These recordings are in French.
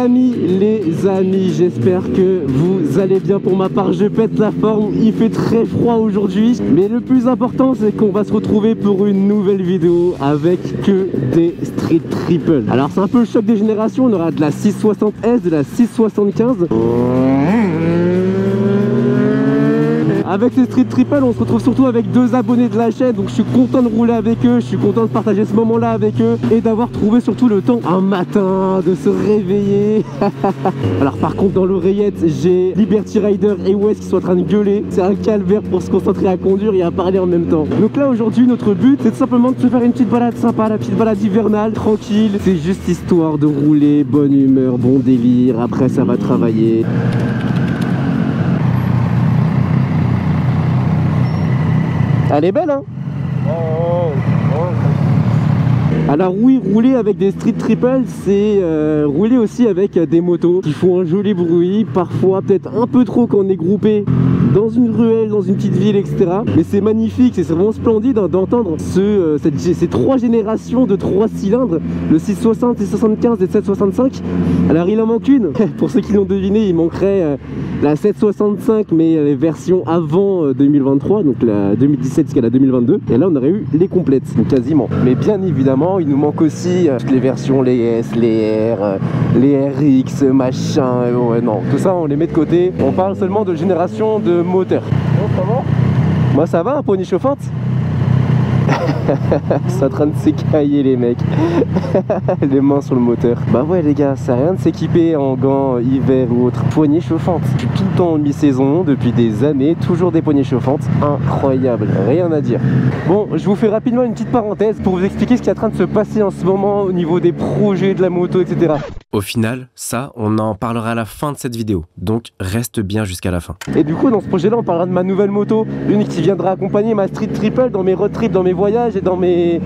les amis, j'espère que vous allez bien. Pour ma part, je pète la forme, il fait très froid aujourd'hui, mais le plus important c'est qu'on va se retrouver pour une nouvelle vidéo avec que des street triple. Alors c'est un peu le choc des générations, on aura de la 660S, de la 675. Avec ces street triple, on se retrouve surtout avec deux abonnés de la chaîne, donc je suis content de rouler avec eux, je suis content de partager ce moment là avec eux et d'avoir trouvé surtout le temps un matin de se réveiller. Alors par contre dans l'oreillette j'ai Liberty Rider et Wes qui sont en train de gueuler, c'est un calvaire pour se concentrer à conduire et à parler en même temps. Donc là aujourd'hui notre but c'est tout simplement de se faire une petite balade sympa, la petite balade hivernale, tranquille, c'est juste histoire de rouler, bonne humeur, bon délire, après ça va travailler. Elle est belle hein. Alors oui, rouler avec des street triple, c'est rouler aussi avec des motos qui font un joli bruit, parfois peut-être un peu trop quand on est groupé dans une ruelle, dans une petite ville, etc. Mais c'est magnifique, c'est vraiment splendide d'entendre ces trois générations de 3 cylindres, le 660, 675 et 765. Alors il en manque une, pour ceux qui l'ont deviné, il manquerait la 765 mais les versions avant 2023, donc la 2017 jusqu'à la 2022. Et là on aurait eu les complètes, quasiment. Mais bien évidemment, il nous manque aussi toutes les versions, les S, les R, les RX, machin. Ouais, non, tout ça on les met de côté. On parle seulement de génération de moteurs. Oh, ça va? Moi ça va, un poney chauffante. C'est en train de s'écailler les mecs. Les mains sur le moteur. Bah ouais les gars, ça sert à rien de s'équiper en gants hiver ou autre. Poignée chauffante. Je suis tout le temps en mi-saison depuis des années, toujours des poignées chauffantes. Incroyable, rien à dire. Bon, je vous fais rapidement une petite parenthèse pour vous expliquer ce qui est en train de se passer en ce moment au niveau des projets de la moto, etc. Au final, ça, on en parlera à la fin de cette vidéo. Donc reste bien jusqu'à la fin. Et du coup, dans ce projet-là, on parlera de ma nouvelle moto. Une qui viendra accompagner ma street triple dans mes road trips, dans mes voyages et dans mes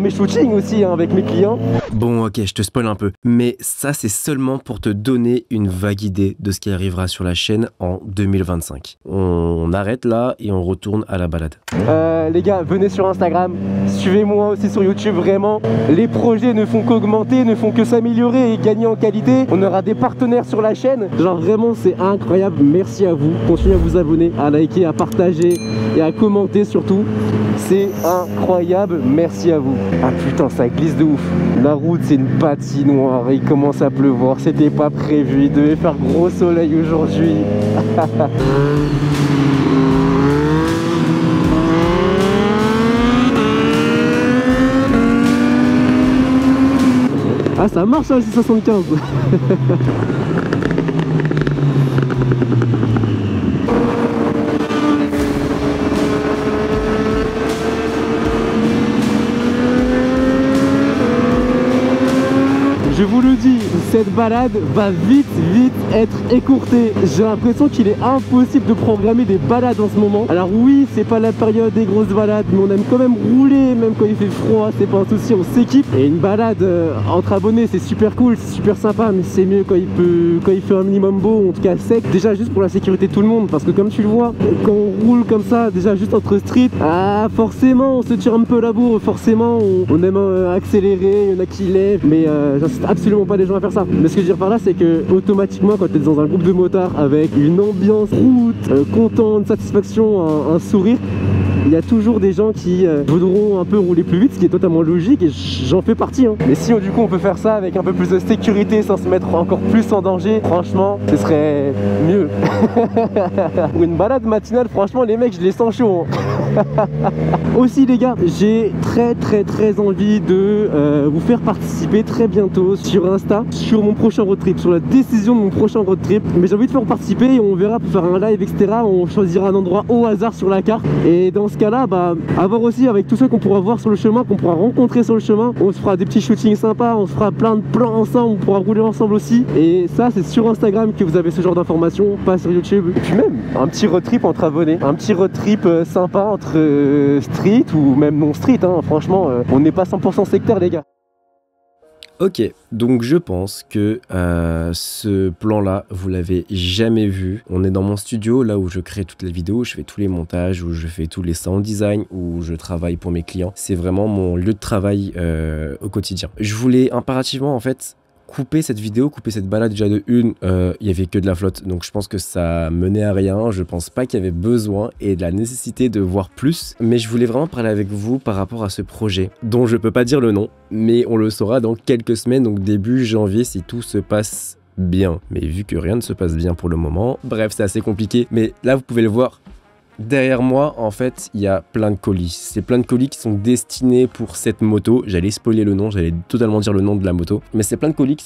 shootings aussi hein, avec mes clients. Bon ok, je te spoil un peu, mais ça c'est seulement pour te donner une vague idée de ce qui arrivera sur la chaîne en 2025. On arrête là et on retourne à la balade. Les gars, venez sur Instagram, suivez-moi aussi sur YouTube, vraiment. Les projets ne font qu'augmenter, ne font que s'améliorer et gagner en qualité. On aura des partenaires sur la chaîne. Genre vraiment c'est incroyable, merci à vous. Continuez à vous abonner, à liker, à partager et à commenter surtout. C'est incroyable, merci à vous. Ah putain, ça glisse de ouf. La route c'est une patinoire, il commence à pleuvoir, c'était pas prévu, il devait faire gros soleil aujourd'hui. Ah ça marche hein, le 675. Je vous le dis, cette balade va vite être écourtée. J'ai l'impression qu'il est impossible de programmer des balades en ce moment. Alors oui, c'est pas la période des grosses balades, mais on aime quand même rouler, même quand il fait froid, c'est pas un souci, on s'équipe. Et une balade entre abonnés, c'est super cool, c'est super sympa, mais c'est mieux quand il fait un minimum beau, en tout cas sec. Déjà juste pour la sécurité de tout le monde, parce que comme tu le vois, quand on roule comme ça, déjà juste entre street, ah forcément on se tire un peu la bourre, forcément on aime accélérer, il y en a qui lèvent, mais j'incite absolument pas les gens à faire ça. Mais ce que je veux dire par là, c'est que automatiquement quand tu es dans un groupe de motards avec une ambiance route, content, une satisfaction, un sourire, il y a toujours des gens qui voudront un peu rouler plus vite, ce qui est totalement logique et j'en fais partie hein. Mais si du coup on peut faire ça avec un peu plus de sécurité sans se mettre encore plus en danger, franchement ce serait mieux. Pour une balade matinale, franchement les mecs je les sens chauds hein. Aussi les gars, j'ai très envie de vous faire participer très bientôt sur Insta, sur mon prochain road trip, sur la décision de mon prochain road trip. Mais j'ai envie de faire participer et on verra pour faire un live etc. On choisira un endroit au hasard sur la carte. Et dans ce cas là, bah, à voir aussi avec tous ceux qu'on pourra voir sur le chemin, qu'on pourra rencontrer sur le chemin. On se fera des petits shootings sympas, on se fera plein de plans ensemble, on pourra rouler ensemble aussi. Et ça c'est sur Instagram que vous avez ce genre d'informations, pas sur YouTube. Et puis même un petit road trip entre abonnés, un petit road trip sympa entre street ou même non street hein. Franchement on n'est pas 100% sectaire les gars. Ok, donc je pense que ce plan-là, vous l'avez jamais vu. On est dans mon studio, là où je crée toutes les vidéos, je fais tous les montages, où je fais tous les sound design, où je travaille pour mes clients. C'est vraiment mon lieu de travail au quotidien. Je voulais impérativement en fait couper cette vidéo, couper cette balade déjà de une, il y avait que de la flotte, donc je pense que ça menait à rien. Je pense pas qu'il y avait besoin et de la nécessité de voir plus, mais je voulais vraiment parler avec vous par rapport à ce projet dont je peux pas dire le nom, mais on le saura dans quelques semaines, donc début janvier si tout se passe bien. Mais vu que rien ne se passe bien pour le moment, bref, c'est assez compliqué. Mais là, vous pouvez le voir. Derrière moi, en fait, il y a plein de colis. C'est plein de colis qui sont destinés pour cette moto. J'allais spoiler le nom, j'allais totalement dire le nom de la moto. Mais c'est plein de colis qui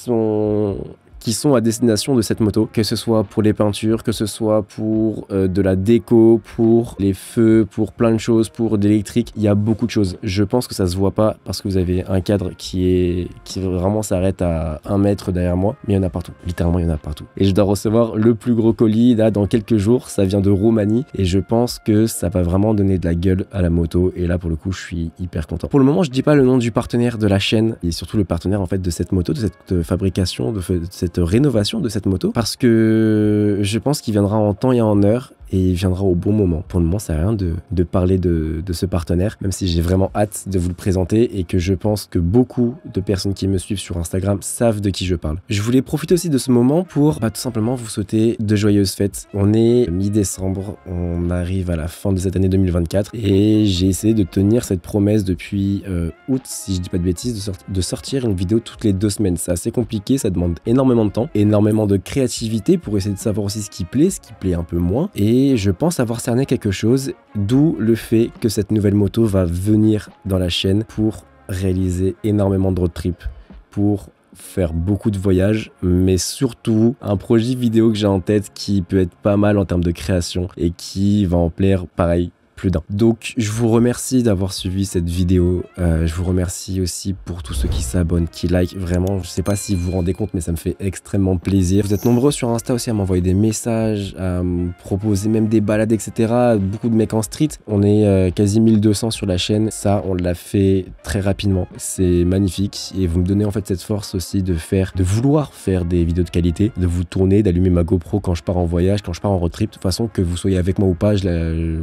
sont à destination de cette moto, que ce soit pour les peintures, que ce soit pour de la déco, pour les feux, pour plein de choses, pour d'électrique. Il y a beaucoup de choses. Je pense que ça se voit pas parce que vous avez un cadre qui vraiment s'arrête à 1 mètre derrière moi, mais il y en a partout. Littéralement, il y en a partout. Et je dois recevoir le plus gros colis là dans quelques jours. Ça vient de Roumanie et je pense que ça va vraiment donner de la gueule à la moto. Et là, pour le coup, je suis hyper content. Pour le moment, je dis pas le nom du partenaire de la chaîne et surtout le partenaire en fait de cette moto, de cette fabrication, de cette rénovation de cette moto, parce que je pense qu'il viendra en temps et en heure et il viendra au bon moment. Pour le moment, ça sert à rien de parler de ce partenaire, même si j'ai vraiment hâte de vous le présenter et que je pense que beaucoup de personnes qui me suivent sur Instagram savent de qui je parle. Je voulais profiter aussi de ce moment pour tout simplement vous souhaiter de joyeuses fêtes. On est mi-décembre, on arrive à la fin de cette année 2024 et j'ai essayé de tenir cette promesse depuis août, si je dis pas de bêtises, de sortir une vidéo toutes les 2 semaines. C'est assez compliqué, ça demande énormément de temps, énormément de créativité pour essayer de savoir aussi ce qui plaît un peu moins. Et je pense avoir cerné quelque chose, d'où le fait que cette nouvelle moto va venir dans la chaîne pour réaliser énormément de road trip, pour faire beaucoup de voyages, mais surtout un projet vidéo que j'ai en tête qui peut être pas mal en termes de création et qui va en plaire pareil plus d'un. Donc je vous remercie d'avoir suivi cette vidéo, je vous remercie aussi pour tous ceux qui s'abonnent, qui like, vraiment je sais pas si vous vous rendez compte mais ça me fait extrêmement plaisir. Vous êtes nombreux sur Insta aussi à m'envoyer des messages, à me proposer même des balades etc, beaucoup de mecs en street. On est quasi 1200 sur la chaîne, ça on l'a fait très rapidement, c'est magnifique et vous me donnez en fait cette force aussi de vouloir faire des vidéos de qualité, de vous tourner, d'allumer ma GoPro quand je pars en voyage, quand je pars en road trip. De toute façon que vous soyez avec moi ou pas,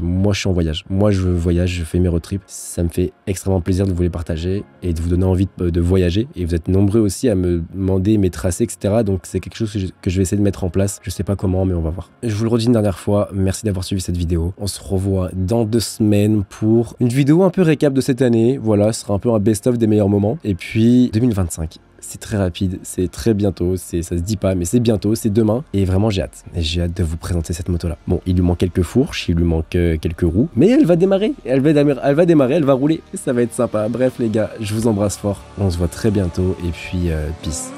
moi je suis en voyage. Moi je voyage, je fais mes road trips, ça me fait extrêmement plaisir de vous les partager et de vous donner envie de voyager, et vous êtes nombreux aussi à me demander mes tracés etc, donc c'est quelque chose que je vais essayer de mettre en place, je sais pas comment mais on va voir. Je vous le redis une dernière fois, merci d'avoir suivi cette vidéo, on se revoit dans 2 semaines pour une vidéo un peu récap de cette année, voilà, ce sera un peu un best-of des meilleurs moments, et puis 2025. C'est très rapide, c'est très bientôt, ça se dit pas, mais c'est bientôt, c'est demain. Et vraiment, j'ai hâte. Et j'ai hâte de vous présenter cette moto-là. Bon, il lui manque quelques fourches, il lui manque quelques roues, mais elle va démarrer, elle va rouler, ça va être sympa. Bref, les gars, je vous embrasse fort. On se voit très bientôt, et puis, peace.